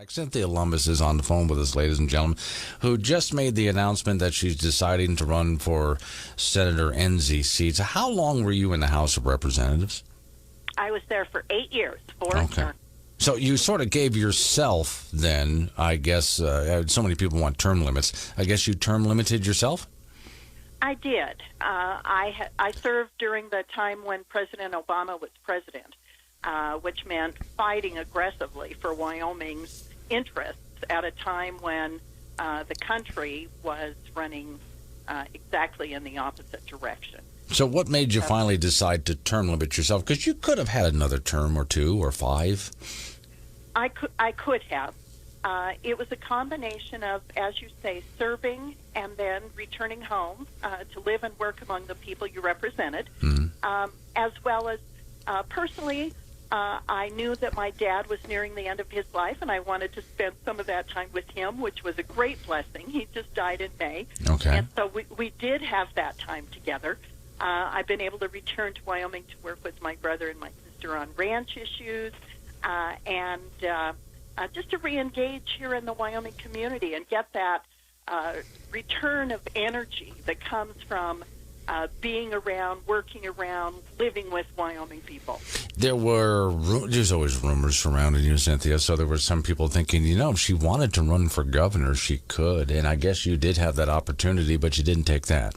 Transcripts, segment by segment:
Cynthia Lummis is on the phone with us, ladies and gentlemen, who just made the announcement that she's deciding to run for Senator Enzi seat. How long were you in the House of Representatives? I was there for 8 years. Okay. So you sort of gave yourself then, I guess, so many people want term limits. I guess you term limited yourself? I did. I served during the time when President Obama was president, which meant fighting aggressively for Wyoming's interests at a time when the country was running exactly in the opposite direction. So what made you finally decide to term limit yourself? Because you could have had another term or 2 or 5. I could have. It was a combination of, as you say, serving and then returning home to live and work among the people you represented, as well as personally, I knew that my dad was nearing the end of his life, and I wanted to spend some of that time with him, which was a great blessing. He just died in May. Okay. And so we did have that time together. I've been able to return to Wyoming to work with my brother and my sister on ranch issues, and just to re-engage here in the Wyoming community and get that return of energy that comes from being around, working around, living with Wyoming people. There's always rumors surrounding you, Cynthia, so there were some people thinking, if she wanted to run for governor, she could, and I guess you did have that opportunity, but you didn't take that.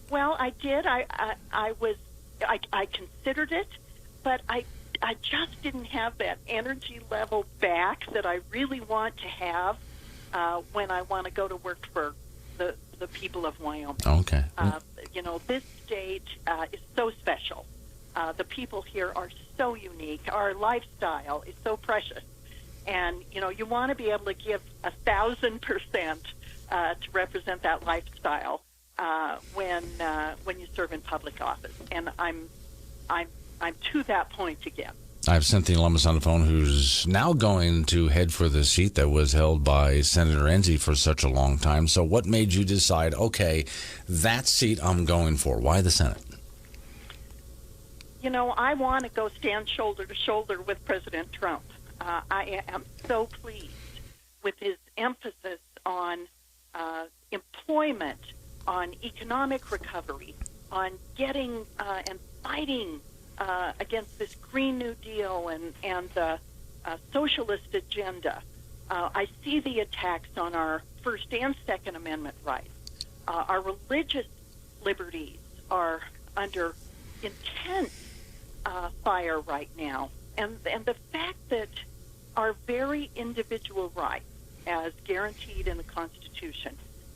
Well, I did. I considered it, but I just didn't have that energy level back that I really want to have when I want to go to work for the people of Wyoming. Okay. This state is so special. The people here are so unique. Our lifestyle is so precious. And, you want to be able to give 1,000% to represent that lifestyle when you serve in public office. And I'm to that point again. I have Cynthia Lummis on the phone, who's now going to head for the seat that was held by Senator Enzi for such a long time. So what made you decide, okay, that seat I'm going for? Why the Senate? I want to go stand shoulder to shoulder with President Trump. I am so pleased with his emphasis on employment, on economic recovery, on getting and fighting against this Green New Deal and the socialist agenda. I see the attacks on our First and Second Amendment rights. Our religious liberties are under intense fire right now. And the fact that our very individual rights, as guaranteed in the Constitution,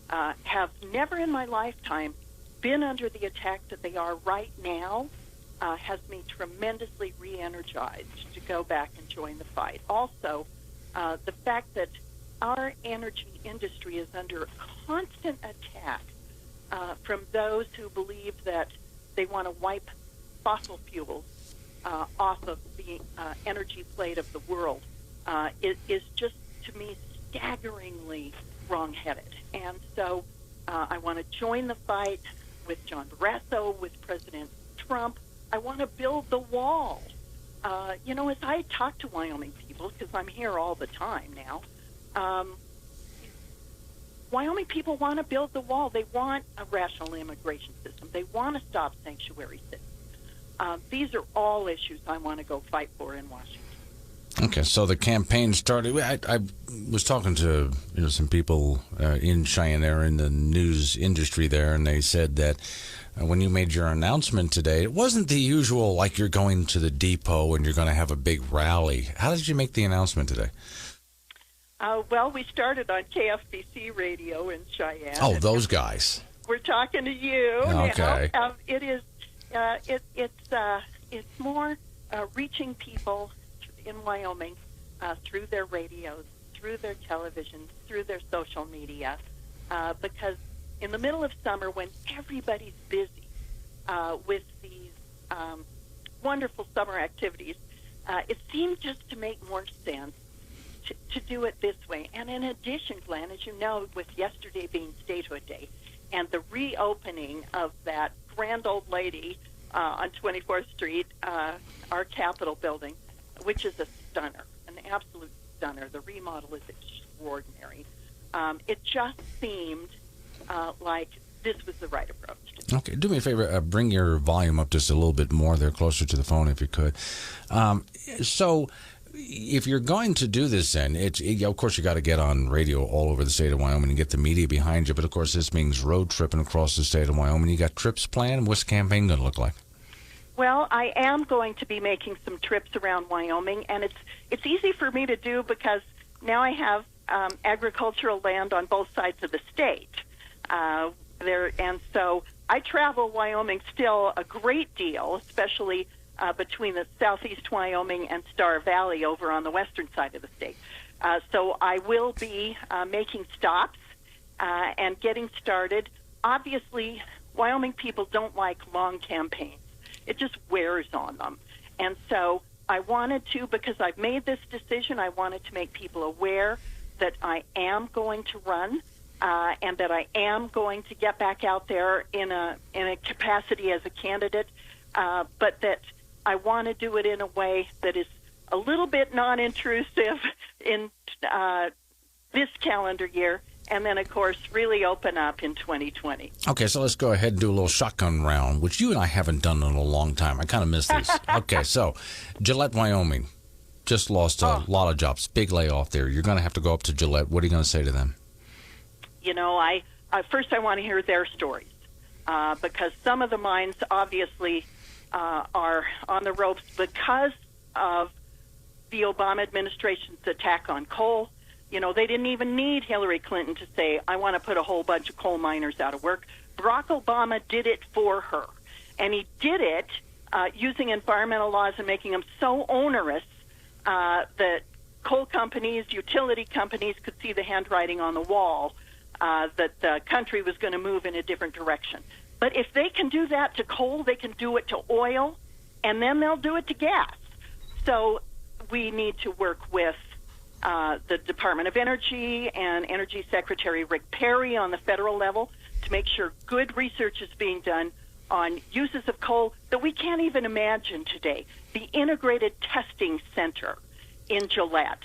have never in my lifetime been under the attack that they are right now, has me tremendously re-energized to go back and join the fight. Also, the fact that our energy industry is under constant attack from those who believe that they want to wipe fossil fuels off of the energy plate of the world is just, to me, staggeringly wrong-headed. And so I want to join the fight with John Barrasso, with President Trump. I want to build the wall. As I talk to Wyoming people, because I'm here all the time now, Wyoming people want to build the wall. They want a rational immigration system. They want to stop sanctuary cities. These are all issues I want to go fight for in Washington. Okay, so the campaign started. I was talking to some people in Cheyenne there in the news industry there, and they said that when you made your announcement today, it wasn't the usual, like you're going to the depot and you're going to have a big rally. How did you make the announcement today? Well, we started on KFBC radio in Cheyenne. Oh, those guys. We're talking to you. Okay. It is. It's more reaching people in Wyoming through their radios, through their televisions, through their social media, because in the middle of summer, when everybody's busy with these wonderful summer activities, it seemed just to make more sense to do it this way. And in addition, Glenn, as you know, with yesterday being Statehood Day and the reopening of that grand old lady on 24th Street, our Capitol building, which is a stunner, an absolute stunner. The remodel is extraordinary. It just seemed like this was the right approach. Okay, do me a favor. Bring your volume up just a little bit more there, closer to the phone if you could. So if you're going to do this, then of course you got to get on radio all over the state of Wyoming and get the media behind you. But of course, this means road tripping across the state of Wyoming. You got trips planned. What's the campaign going to look like? Well, I am going to be making some trips around Wyoming, and it's easy for me to do because now I have agricultural land on both sides of the state. And so I travel Wyoming still a great deal, especially between the southeast Wyoming and Star Valley over on the western side of the state. So I will be making stops and getting started. Obviously, Wyoming people don't like long campaigns. It just wears on them. And so I wanted to, because I've made this decision, I wanted to make people aware that I am going to run and that I am going to get back out there in a capacity as a candidate, but that I want to do it in a way that is a little bit non-intrusive in this calendar year, and then, of course, really open up in 2020. Okay, so let's go ahead and do a little shotgun round, which you and I haven't done in a long time. I kind of miss these. Okay, so Gillette, Wyoming, just lost a lot of jobs. Big layoff there. You're going to have to go up to Gillette. What are you going to say to them? You know, first I want to hear their stories because some of the mines obviously are on the ropes because of the Obama administration's attack on coal. You know, they didn't even need Hillary Clinton to say, I want to put a whole bunch of coal miners out of work. Barack Obama did it for her. And he did it using environmental laws and making them so onerous that coal companies, utility companies could see the handwriting on the wall that the country was going to move in a different direction. But if they can do that to coal, they can do it to oil, and then they'll do it to gas. So we need to work with the Department of Energy and Energy Secretary Rick Perry on the federal level to make sure good research is being done on uses of coal that we can't even imagine today. The Integrated Testing Center in Gillette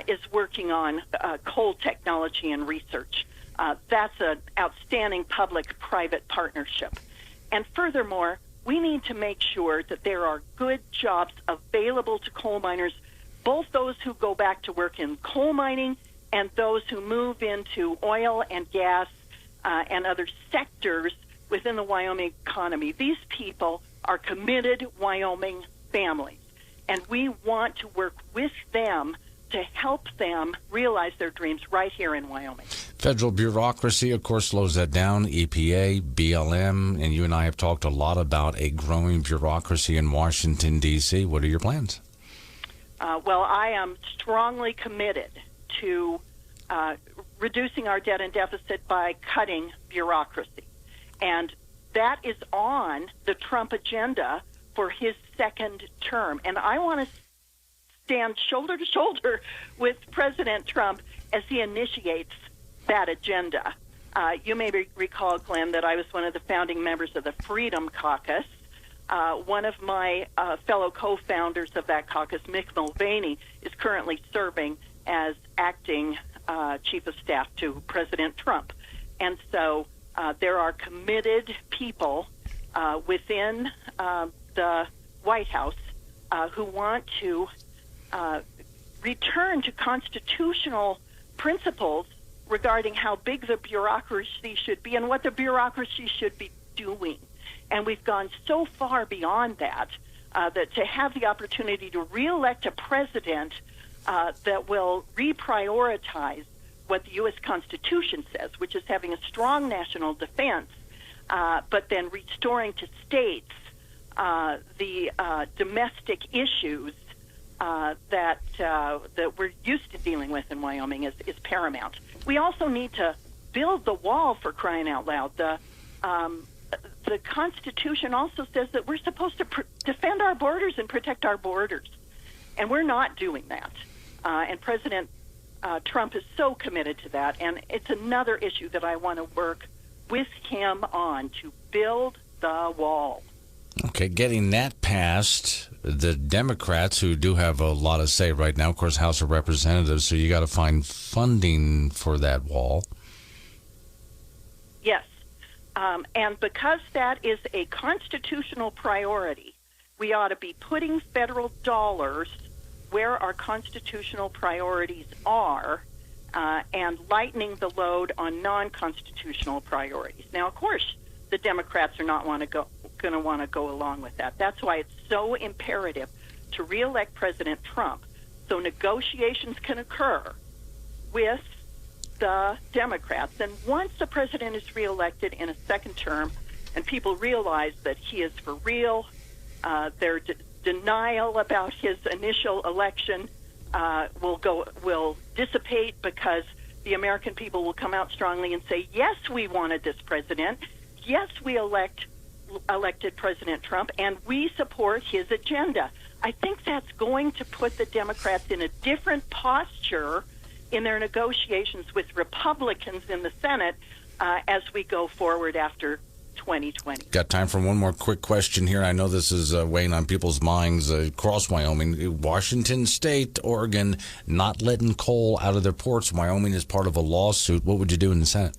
is working on coal technology and research. That's an outstanding public-private partnership. And furthermore, we need to make sure that there are good jobs available to coal miners, both those who go back to work in coal mining and those who move into oil and gas and other sectors within the Wyoming economy. These people are committed Wyoming families, and we want to work with them to help them realize their dreams right here in Wyoming. Federal bureaucracy, of course, slows that down. EPA, BLM, and you and I have talked a lot about a growing bureaucracy in Washington, D.C. What are your plans? Well, I am strongly committed to reducing our debt and deficit by cutting bureaucracy. And that is on the Trump agenda for his second term. And I want to stand shoulder to shoulder with President Trump as he initiates that agenda. You may recall, Glenn, that I was one of the founding members of the Freedom Caucus. One of my fellow co-founders of that caucus, Mick Mulvaney, is currently serving as acting chief of staff to President Trump. And so there are committed people within the White House who want to return to constitutional principles regarding how big the bureaucracy should be and what the bureaucracy should be doing. And we've gone so far beyond that, that to have the opportunity to reelect a president that will reprioritize what the U.S. Constitution says, which is having a strong national defense, but then restoring to states the domestic issues that we're used to dealing with in Wyoming is paramount. We also need to build the wall, for crying out loud. The Constitution also says that we're supposed to defend our borders and protect our borders, and we're not doing that. And President Trump is so committed to that, and it's another issue that I want to work with him on, to build the wall. Okay, getting that passed, the Democrats, who do have a lot of say right now, of course, House of Representatives, so you got to find funding for that wall. Yes. And because that is a constitutional priority, we ought to be putting federal dollars where our constitutional priorities are and lightening the load on non-constitutional priorities. Now, of course, the Democrats are not going to want to go along with that. That's why it's so imperative to reelect President Trump so negotiations can occur with the Democrats. And once the president is reelected in a second term and people realize that he is for real, their denial about his initial election will dissipate because the American people will come out strongly and say, yes, we wanted this president. Yes, we elected President Trump, and we support his agenda. I think that's going to put the Democrats in a different posture in their negotiations with Republicans in the Senate as we go forward after 2020. Got time for one more quick question here. I know this is weighing on people's minds across Wyoming. Washington State, Oregon, not letting coal out of their ports. Wyoming is part of a lawsuit. What would you do in the Senate?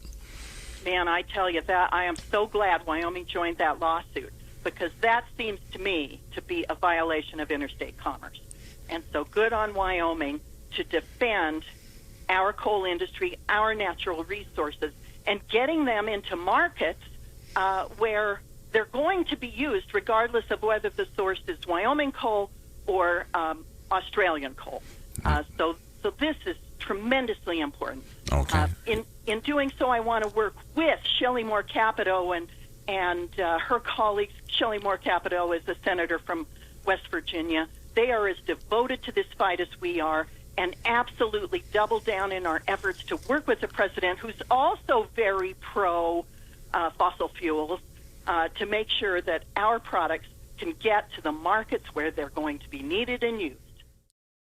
Man, I tell you that I am so glad Wyoming joined that lawsuit, because that seems to me to be a violation of interstate commerce. And so good on Wyoming to defend our coal industry, our natural resources, and getting them into markets where they're going to be used regardless of whether the source is Wyoming coal or Australian coal. So this is tremendously important. Okay. In doing so, I want to work with Shelley Moore Capito and her colleagues. Shelley Moore Capito is a senator from West Virginia. They are as devoted to this fight as we are, and absolutely double down in our efforts to work with the president, who's also very pro fossil fuels, to make sure that our products can get to the markets where they're going to be needed and used.